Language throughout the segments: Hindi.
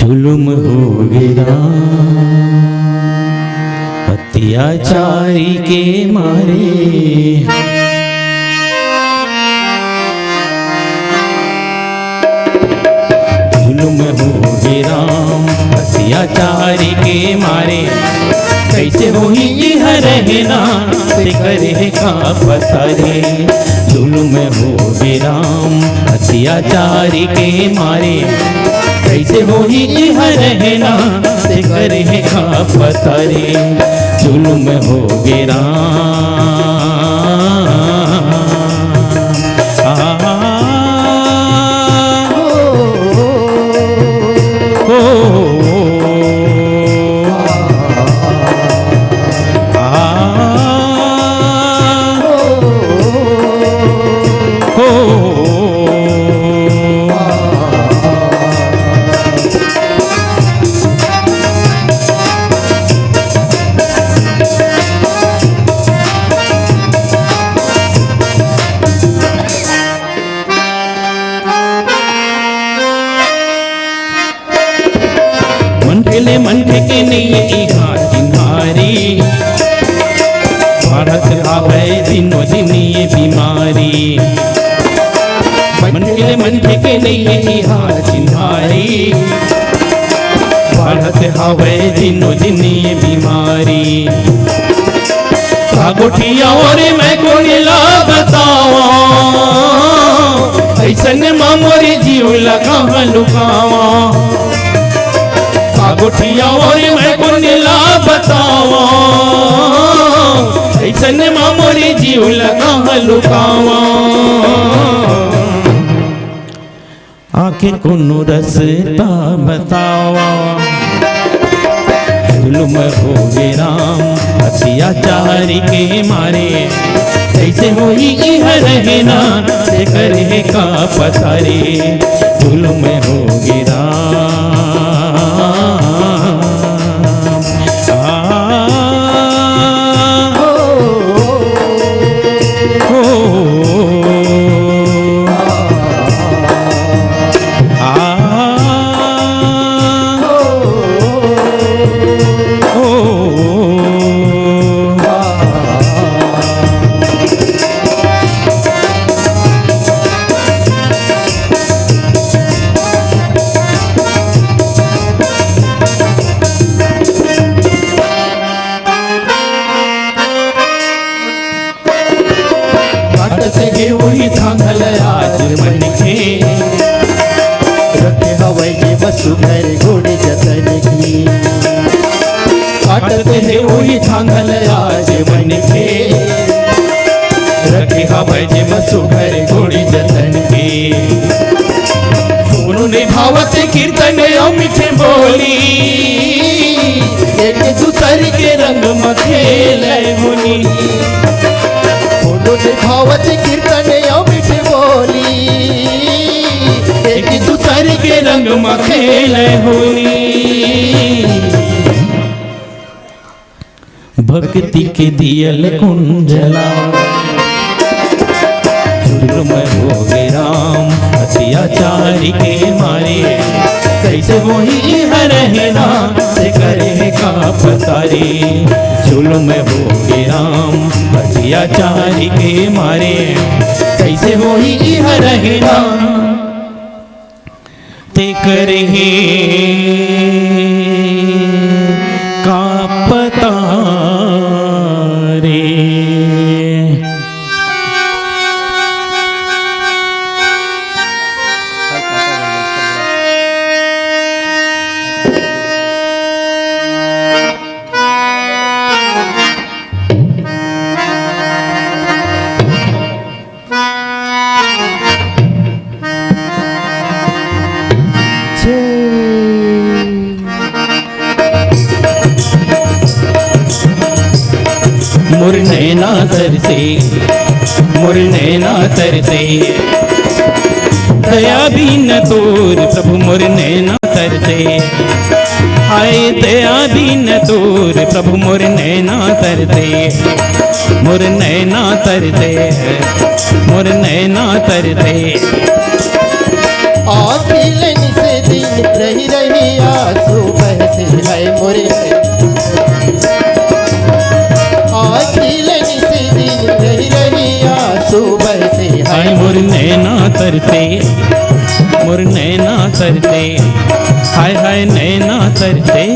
जुल्म हो गिरा अत्याचारी के मारे, जुल्म हो गिरा अत्याचारी के मारे, कैसे वही यह रहना से करे का पता रे। जुल्म हो गिरा अत्याचारी के मारे, कैसे वही यह रहना से करे का पता रे। जुल्म हो गिरा मन के नहीं किनारी, भारत आवे दिनों दिन ये बीमारी। मन के नहीं किनारी, भारत आवे दिनों दिन ये बीमारी। कागोठिया और मैं कोयला बतावा, ऐसन मामोरे जीव लगा लुकावा। कागोठिया और मैं कोयला बतावा, ऐसन मामोरे जीव लगा लुकावा। आखिर कोनो रस्ता बतावा, जुल्म हो गिरा अत्याचारी के मारे, कैसे वही यह रहना से करे का पता रे। जुल्म हो गिरा वही थांगल आज मन के, रखे हवै के बसु घर घोड़े जतन की। काटते हैं वही थांगल आज मन के, रखे हवै के बसु घर घोड़े जतन की। उन्होंने भावत कीर्तन मिठे बोली, एक दूसरे के रंग में खेले होली। भावत कीर्तन मिठ बोली, एक दूसरे के रंग में खेले होली। भक्ति के दियल कुंजला, जुल्म हो गिरा अत्याचारी के मारे, कैसे वही रहना से करे का पता रे। जुल्म हो गिरा अत्याचारी के मारे, कैसे वही रहना ते करे का पता रे। मोर नैना तरसे, मोर नैना तरसे, दया भी न तोर प्रभु मोर नैना तरसे। हाय दया भी न तोर प्रभु मोर नैना तरसे, मोर नैना तरसे, मोर नैना तरसे। आखिलन से दिन रही रही से हाय मोरे आखिलन से दिन रही रही आंसू बरसे हाय मोर नैना तरसे, मोर नैना तरसे, हाय हाय नैना तरसे।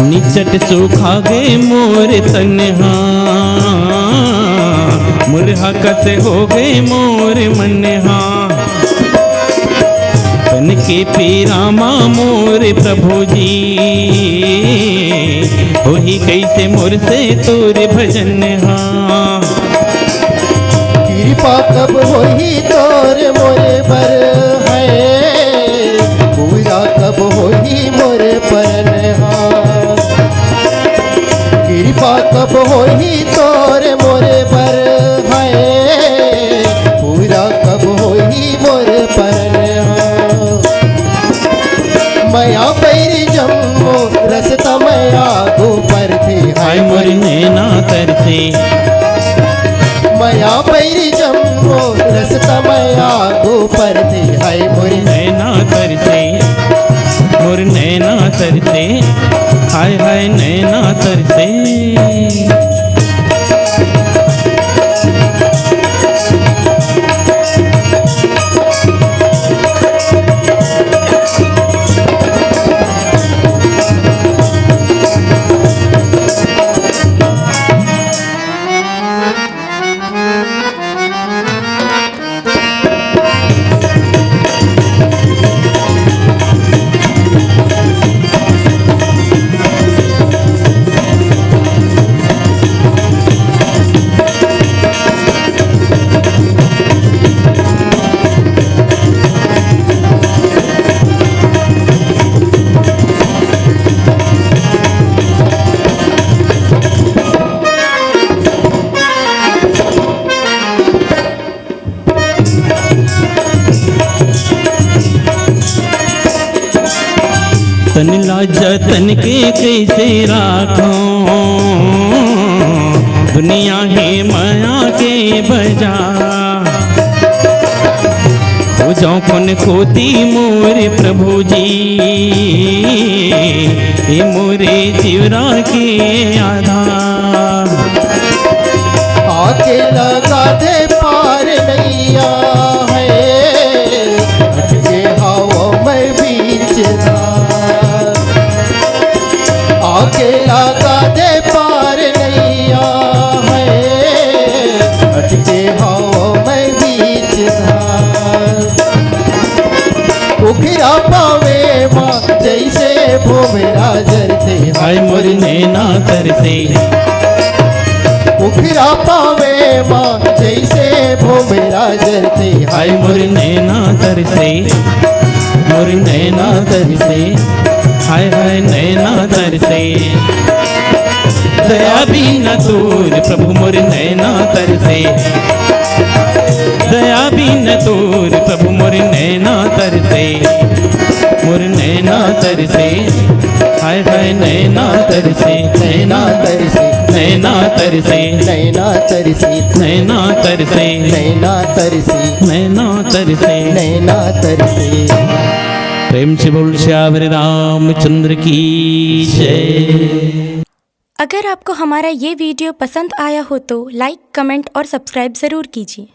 निचट सूखा गए मोर तन्हा, मुरहकत हो गए मोर मनहा। तन के पीरामा मोर प्रभु जी, होही कैसे मोर से तोर भजन हा। कृपा कब होही तोर मोरे पर है, पूरा कब होही मोरे पर कृपा कब होही तोर मोरे पर है, पूरा कब होही मोरे पर मया पैरी जम्मो रसता मया गोपर थे हाय मोर नैना तरसे, मया पैरी जम्मो रसता मया गोपर थे हाय मोर नैना तरसे, मोर नैना तरसे, हाय हाय नैना तरसे। तन लाजा तन के कैसे राखो, दुनिया है माया के बजा। हो जाओ कौन खोती मोरे प्रभु जी, ये मोरे जीवरा के आधार। आके लगा दे पार नैया है, अटके हवा में बीच आके लगा दे पार नैया है, अटके हवा में बीच उखरा पावे माँ जैसे भोमरा जरते हाय मोर नैना तरसे, उखरा पावे माँ जैसे भोमरा जरते हाय मोर नैना तरसे, मोर नैना तरसे, हाय हाय नैना तरसे। दया भी न तूर प्रभु मोर नैना तरसे, दया भी न तूर प्रभु मोर नैना तरसे, मोर नैना तरसे, हाय हाय नैना तरसे, नैना तरसे, नैना तरसे, नैना तरसी नैना तरसे, नैना तरसी नैना तरसे, नैना तरसी। प्रेम से बोल श्यावर रामचंद्र की जय। अगर आपको हमारा ये वीडियो पसंद आया हो तो लाइक, कमेंट और सब्सक्राइब ज़रूर कीजिए।